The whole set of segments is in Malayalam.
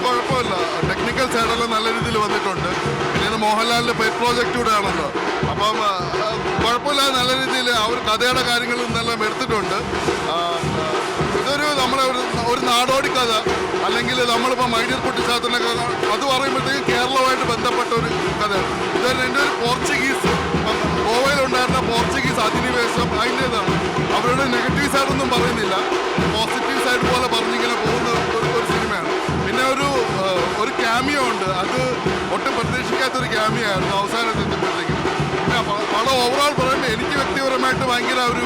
കുഴപ്പമില്ല, ടെക്നിക്കൽ സൈഡെല്ലാം നല്ല രീതിയിൽ വന്നിട്ടുണ്ട്. പിന്നെ മോഹൻലാലിൻ്റെ പെറ്റ് പ്രോജക്റ്റ് കൂടെ ആണല്ലോ, അപ്പം കുഴപ്പമില്ല, നല്ല രീതിയിൽ അവർ കഥയുടെ കാര്യങ്ങളിൽ നിന്നെല്ലാം എടുത്തിട്ടുണ്ട്. ഇതൊരു നമ്മളെ ഒരു നാടോടി കഥ, അല്ലെങ്കിൽ നമ്മളിപ്പോൾ മൈഡിയർ കുട്ടിച്ചാത്തൻ്റെ കഥ, അത് പറയുമ്പോഴത്തേക്കും കേരളവുമായിട്ട് ബന്ധപ്പെട്ട ഒരു കഥയാണ്. എൻ്റെ ഒരു പോർച്ചുഗീസ്, ഗോവയിലുണ്ടായിരുന്ന പോർച്ചുഗീസ് അധിനിവേശം അതിൻ്റേതാണ്. അവരുടെ നെഗറ്റീവ് സൈഡൊന്നും പറയുന്നില്ല, പോസിറ്റീവ് സൈഡ് പോലെ പറഞ്ഞിങ്ങനെ പോകുന്ന ഒരു സിനിമയാണ്. പിന്നെ ഒരു ക്യാമിയോ ഉണ്ട്, അത് ഒട്ടും പ്രതീക്ഷിക്കാത്തൊരു ക്യാമിയോ ആയിരുന്നു അവസാനത്തിൽ എത്തുമ്പോഴത്തേക്കും. പിന്നെ പടം ഓവറോൾ പറയുമ്പോൾ എനിക്ക് വ്യക്തിപരമായിട്ട് ഭയങ്കര ഒരു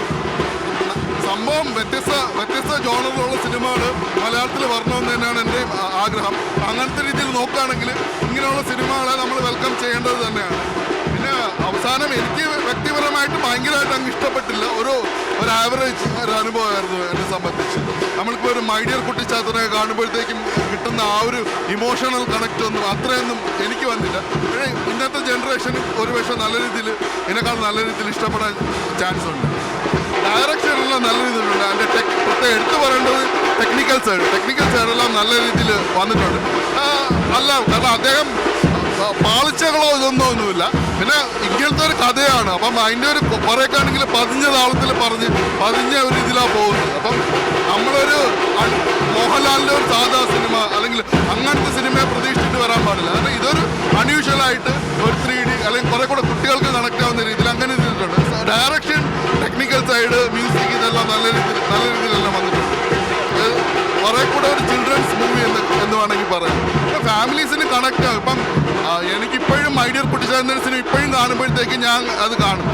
സംഭവം വ്യത്യസ്ത ജോണറിലുള്ള സിനിമകൾ മലയാളത്തിൽ വരണമെന്ന് തന്നെയാണ് എൻ്റെ ആഗ്രഹം. അങ്ങനത്തെ രീതിയിൽ നോക്കുകയാണെങ്കിൽ ഇങ്ങനെയുള്ള സിനിമകളെ നമ്മൾ വെൽക്കം ചെയ്യേണ്ടത് തന്നെയാണ്. പിന്നെ അവസാനം എനിക്ക് വ്യക്തിപരമായിട്ട് ഭയങ്കരമായിട്ട് അങ്ങ് ഇഷ്ടപ്പെട്ടില്ല, ഒരു ആവറേജ് ഒരു അനുഭവമായിരുന്നു എന്നെ സംബന്ധിച്ച്. നമ്മളിപ്പോൾ ഒരു മൈഡിയർ കുട്ടിച്ചാത്തനെ കാണുമ്പോഴത്തേക്കും കിട്ടുന്ന ആ ഒരു ഇമോഷണൽ കണക്റ്റ് ഒന്നും അത്രയൊന്നും എനിക്ക് വന്നില്ല. പക്ഷേ ഇന്നത്തെ ജനറേഷന് ഒരുപക്ഷെ നല്ല രീതിയിൽ ഇതിനേക്കാൾ നല്ല രീതിയിൽ ഇഷ്ടപ്പെടാൻ ചാൻസ് ഉണ്ട്. ഡയറക്ഷനെല്ലാം നല്ല രീതിയിലുണ്ട്. അതിൻ്റെ പ്രത്യേകം എടുത്തു പറയേണ്ടത് ടെക്നിക്കൽ സൈഡെല്ലാം നല്ല രീതിയിൽ വന്നിട്ടുണ്ട്. അല്ല, കാരണം അദ്ദേഹം പാളിച്ചകളോ ഒന്നുമില്ല. പിന്നെ ഇങ്ങനത്തെ ഒരു കഥയാണ്, അപ്പം അതിൻ്റെ ഒരു കുറേയൊക്കെ ആണെങ്കിൽ പതിഞ്ഞ താളത്തിൽ പതിഞ്ഞ ഒരു ഇതിലാണ് പോകുന്നത്. അപ്പം നമ്മളൊരു മോഹൻലാലിൻ്റെ ഒരു സാധാ സിനിമ അല്ലെങ്കിൽ അങ്ങനത്തെ സിനിമയെ പ്രതീക്ഷിച്ചിട്ട് വരാൻ പാടില്ല. കാരണം ഇതൊരു അൺയൂഷ്വലായിട്ട് ഒരു 3D അല്ലെങ്കിൽ കുറെ കൂടെ കുട്ടികൾക്ക് കണക്ട് ആവുന്ന രീതിയിൽ അങ്ങനെ ചെയ്തിട്ടുണ്ട്. ഡയറക്ഷൻ, ടെക്നിക്കൽ സൈഡ്, മ്യൂസിക്, ഇതെല്ലാം നല്ല രീതിയിലെല്ലാം വന്നിട്ടുണ്ട്. കുറെ കൂടെ ഒരു ചിൽഡ്രൻസ് മൂവി എന്ന് വേണമെങ്കിൽ പറയാം. ഫാമിലീസിന് കണക്ട് ആകും. ഇപ്പം എനിക്കിപ്പോഴും മൈഡിയർ കുട്ടിച്ചാത്തൻ്റെ ഇപ്പോഴും കാണുമ്പോഴത്തേക്ക് ഞാൻ അത് കാണും.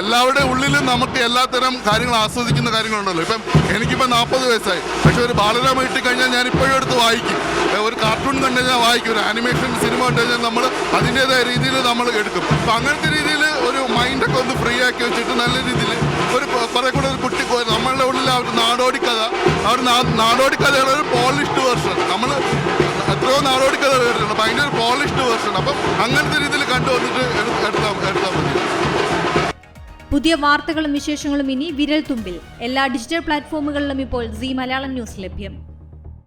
എല്ലാവരുടെ ഉള്ളിലും നമുക്ക് എല്ലാത്തരം കാര്യങ്ങൾ ആസ്വദിക്കുന്ന കാര്യങ്ങളുണ്ടല്ലോ. ഇപ്പം എനിക്കിപ്പോൾ 40 വയസ്സായി, പക്ഷെ ഒരു ബാലരാമ കിട്ടിക്കഴിഞ്ഞാൽ ഞാൻ ഇപ്പോഴും എടുത്ത് വായിക്കും. ഒരു കാർട്ടൂൺ കണ്ടു കഴിഞ്ഞാൽ വായിക്കും, ഒരു ആനിമേഷൻ സിനിമ കണ്ടു കഴിഞ്ഞാൽ നമ്മൾ അതിൻ്റേതായ രീതിയിൽ നമ്മൾ എടുക്കും. അപ്പം അങ്ങനത്തെ രീതിയിൽ ഒരു മൈൻഡൊക്കെ ഒന്ന് ഫ്രീ ആക്കി വെച്ചിട്ട് നല്ല രീതിയിൽ ഒരു കുറെ കൂടെ ഒരു കുട്ടി നമ്മളുടെ ഉള്ളിൽ ആ ഒരു നാടോടിക്കഥയുടെ ഒരു പോളിഷ്ഡ് വേർഷൻ, നമ്മൾ എത്രയോ നാടോടിക്കഥ കേട്ടിട്ടുണ്ട്, അപ്പം അതിൻ്റെ ഒരു പോളിഷ്ഡ് വേർഷൻ. അപ്പം അങ്ങനത്തെ രീതിയിൽ കണ്ടുവന്നിട്ട് എടുത്താൽ മതി. പുതിയ വാർത്തകളും വിശേഷങ്ങളും ഇനി വിരൽ തുമ്പിൽ. എല്ലാ ഡിജിറ്റൽ പ്ലാറ്റ്ഫോമുകളിലും ഇപ്പോൾ സീ മലയാളം ന്യൂസ് ലഭ്യം.